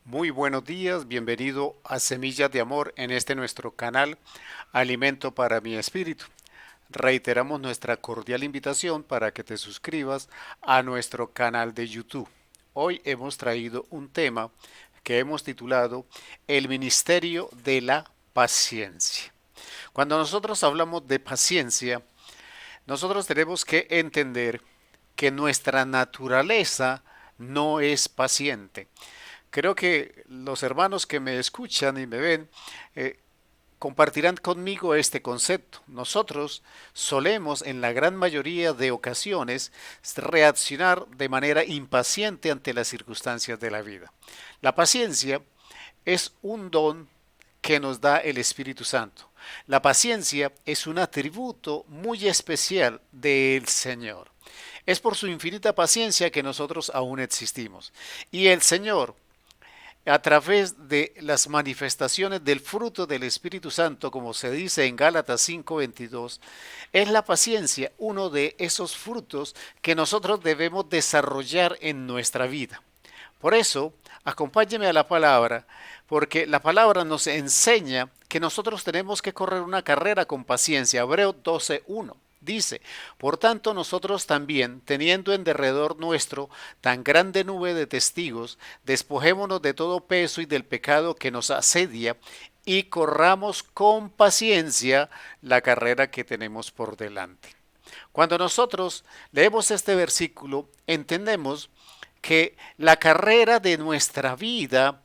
Muy buenos días, bienvenido a Semillas de Amor en este nuestro canal Alimento para mi Espíritu. Reiteramos nuestra cordial invitación para que te suscribas a nuestro canal de YouTube. Hoy hemos traído un tema que hemos titulado El Ministerio de la Paciencia. Cuando nosotros hablamos de paciencia, nosotros tenemos que entender que nuestra naturaleza no es paciente. Creo que los hermanos que me escuchan y me ven eh, compartirán conmigo este concepto. Nosotros solemos en la gran mayoría de ocasiones reaccionar de manera impaciente ante las circunstancias de la vida. La paciencia es un don que nos da el Espíritu Santo. La paciencia es un atributo muy especial del Señor. Es por su infinita paciencia que nosotros aún existimos. Y el Señor, a través de las manifestaciones del fruto del Espíritu Santo, como se dice en Gálatas 5:22, es la paciencia uno de esos frutos que nosotros debemos desarrollar en nuestra vida. Por eso, acompáñeme a la palabra, porque la palabra nos enseña que nosotros tenemos que correr una carrera con paciencia. Hebreos 12:1 dice: por tanto nosotros también, teniendo en derredor nuestro tan grande nube de testigos, despojémonos de todo peso y del pecado que nos asedia, y corramos con paciencia la carrera que tenemos por delante. Cuando nosotros leemos este versículo, entendemos que la carrera de nuestra vida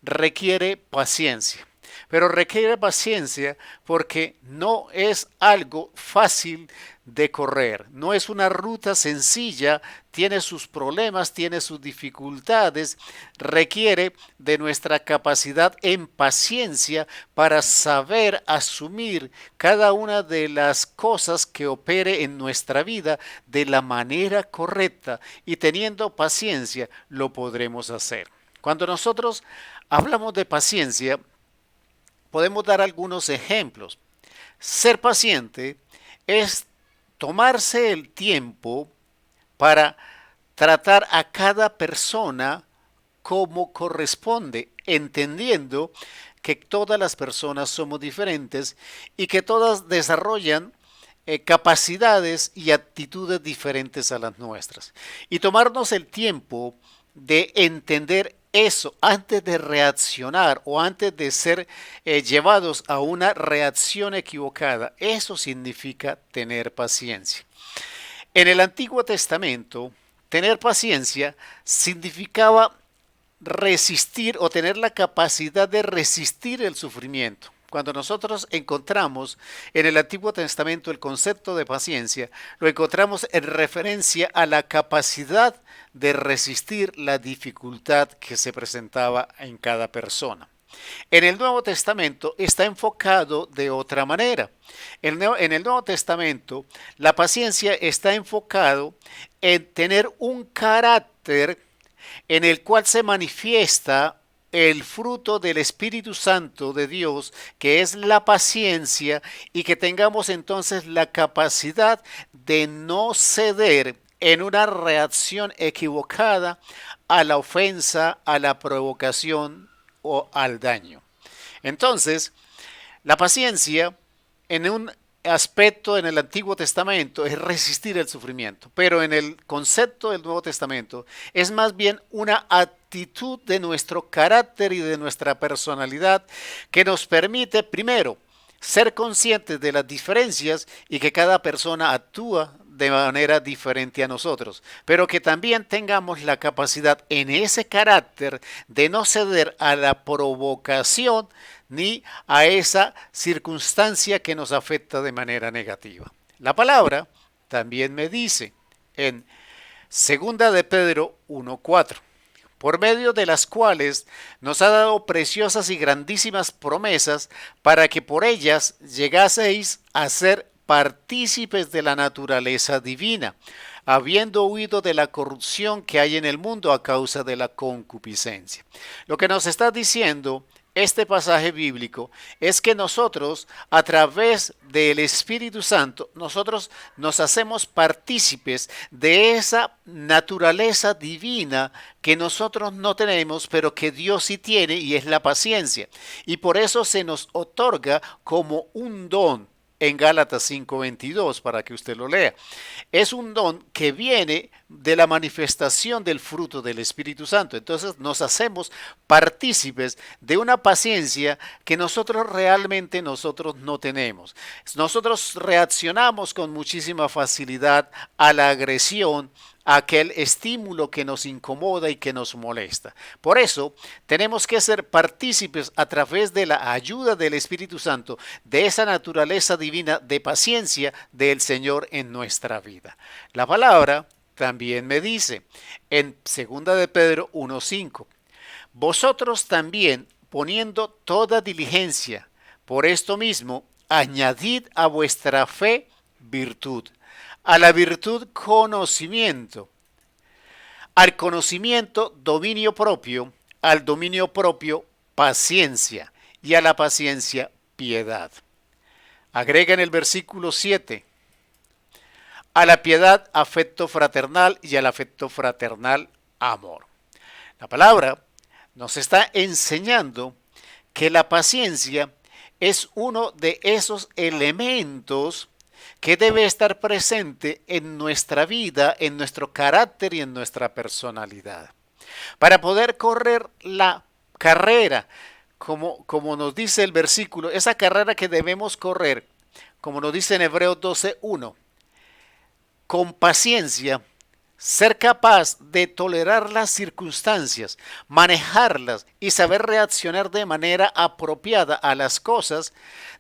requiere paciencia. Pero requiere paciencia porque no es algo fácil de correr, no es una ruta sencilla, tiene sus problemas, tiene sus dificultades, requiere de nuestra capacidad en paciencia para saber asumir cada una de las cosas que opere en nuestra vida de la manera correcta, y teniendo paciencia lo podremos hacer. Cuando nosotros hablamos de paciencia, podemos dar algunos ejemplos. Ser paciente es tomarse el tiempo para tratar a cada persona como corresponde, entendiendo que todas las personas somos diferentes y que todas desarrollan capacidades y actitudes diferentes a las nuestras. Y tomarnos el tiempo de entender eso antes de reaccionar o antes de ser llevados a una reacción equivocada, eso significa tener paciencia. En el Antiguo Testamento, tener paciencia significaba resistir o tener la capacidad de resistir el sufrimiento. Cuando nosotros encontramos en el Antiguo Testamento el concepto de paciencia, lo encontramos en referencia a la capacidad de resistir la dificultad que se presentaba en cada persona. En el Nuevo Testamento está enfocado de otra manera. En el Nuevo Testamento, la paciencia está enfocado en tener un carácter en el cual se manifiesta el fruto del Espíritu Santo de Dios, que es la paciencia, y que tengamos entonces la capacidad de no ceder en una reacción equivocada a la ofensa, a la provocación o al daño. Entonces, la paciencia en un aspecto en el Antiguo Testamento es resistir el sufrimiento, pero en el concepto del Nuevo Testamento es más bien una actitud de nuestro carácter y de nuestra personalidad que nos permite, primero, ser conscientes de las diferencias y que cada persona actúa de manera diferente a nosotros, pero que también tengamos la capacidad en ese carácter de no ceder a la provocación ni a esa circunstancia que nos afecta de manera negativa. La palabra también me dice en segunda de Pedro 1:4, por medio de las cuales nos ha dado preciosas y grandísimas promesas para que por ellas llegaseis a ser partícipes de la naturaleza divina, habiendo huido de la corrupción que hay en el mundo a causa de la concupiscencia. Lo que nos está diciendo este pasaje bíblico es que nosotros, a través del Espíritu Santo, nosotros nos hacemos partícipes de esa naturaleza divina que nosotros no tenemos, pero que Dios sí tiene, y es la paciencia. Y por eso se nos otorga como un don en Gálatas 5:22, para que usted lo lea. Es un don que viene de la manifestación del fruto del Espíritu Santo. Entonces nos hacemos partícipes de una paciencia que nosotros no tenemos. Nosotros reaccionamos con muchísima facilidad a la agresión, aquel estímulo que nos incomoda y que nos molesta. Por eso tenemos que ser partícipes a través de la ayuda del Espíritu Santo de esa naturaleza divina de paciencia del Señor en nuestra vida. La palabra también me dice en 2 de Pedro 1:5, vosotros también, poniendo toda diligencia, por esto mismo, añadid a vuestra fe virtud, a la virtud conocimiento, al conocimiento dominio propio, al dominio propio paciencia y a la paciencia piedad. Agrega en el versículo 7, a la piedad afecto fraternal y al afecto fraternal amor. La palabra nos está enseñando que la paciencia es uno de esos elementos que debe estar presente en nuestra vida, en nuestro carácter y en nuestra personalidad. Para poder correr la carrera, como nos dice el versículo, esa carrera que debemos correr, como nos dice en Hebreos 12:1, con paciencia, ser capaz de tolerar las circunstancias, manejarlas y saber reaccionar de manera apropiada a las cosas,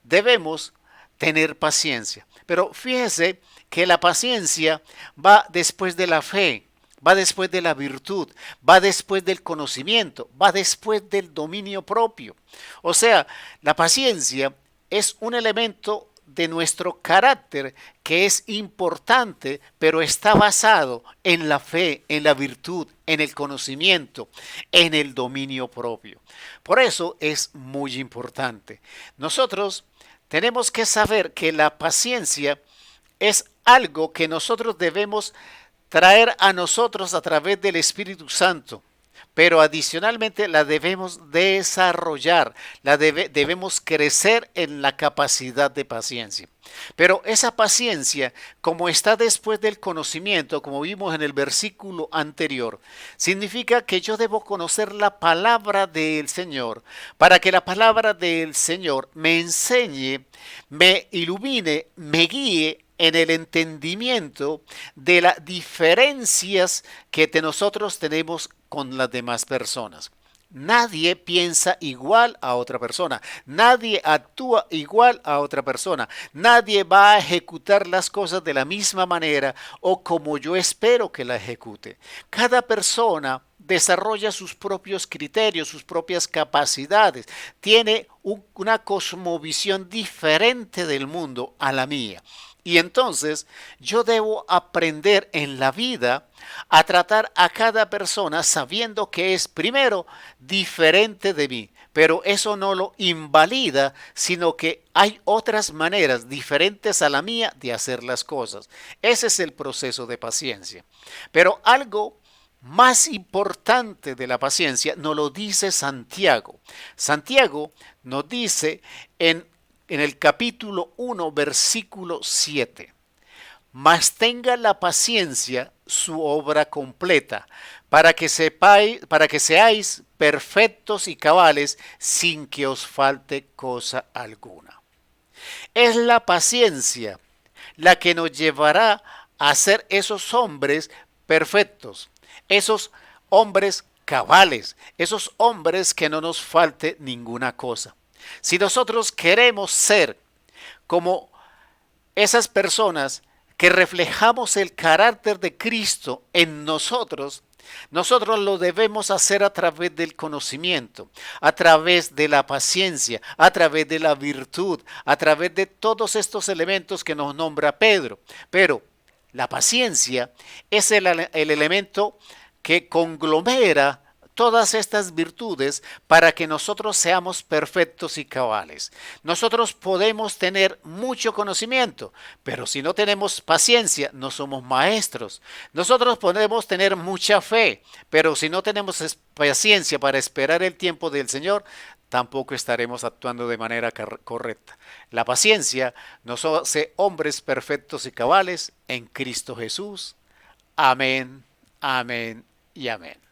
debemos tener paciencia. Pero fíjese que la paciencia va después de la fe, va después de la virtud, va después del conocimiento, va después del dominio propio. O sea, la paciencia es un elemento de nuestro carácter que es importante, pero está basado en la fe, en la virtud, en el conocimiento, en el dominio propio. Por eso es muy importante. Nosotros tenemos que saber que la paciencia es algo que nosotros debemos traer a nosotros a través del Espíritu Santo, pero adicionalmente la debemos desarrollar, debemos crecer en la capacidad de paciencia. Pero esa paciencia, como está después del conocimiento, como vimos en el versículo anterior, significa que yo debo conocer la palabra del Señor, para que la palabra del Señor me enseñe, me ilumine, me guíe en el entendimiento de las diferencias que nosotros tenemos con las demás personas. Nadie piensa igual a otra persona, nadie actúa igual a otra persona, nadie va a ejecutar las cosas de la misma manera o como yo espero que la ejecute. Cada persona desarrolla sus propios criterios, sus propias capacidades, tiene una cosmovisión diferente del mundo a la mía. Y entonces yo debo aprender en la vida a tratar a cada persona sabiendo que es primero diferente de mí, pero eso no lo invalida, sino que hay otras maneras diferentes a la mía de hacer las cosas. Ese es el proceso de paciencia. Pero algo más importante de la paciencia nos lo dice Santiago. Santiago nos dice en el capítulo 1, versículo 7. Mas tenga la paciencia su obra completa, para que seáis perfectos y cabales, sin que os falte cosa alguna. Es la paciencia la que nos llevará a ser esos hombres perfectos, esos hombres cabales, esos hombres que no nos falte ninguna cosa. Si nosotros queremos ser como esas personas que reflejamos el carácter de Cristo en nosotros, nosotros lo debemos hacer a través del conocimiento, a través de la paciencia, a través de la virtud, a través de todos estos elementos que nos nombra Pedro. Pero La paciencia es el elemento que conglomera todas estas virtudes para que nosotros seamos perfectos y cabales. Nosotros podemos tener mucho conocimiento, pero si no tenemos paciencia, no somos maestros. Nosotros podemos tener mucha fe, pero si no tenemos paciencia para esperar el tiempo del Señor, tampoco estaremos actuando de manera correcta. La paciencia nos hace hombres perfectos y cabales en Cristo Jesús. Amén, amén y amén.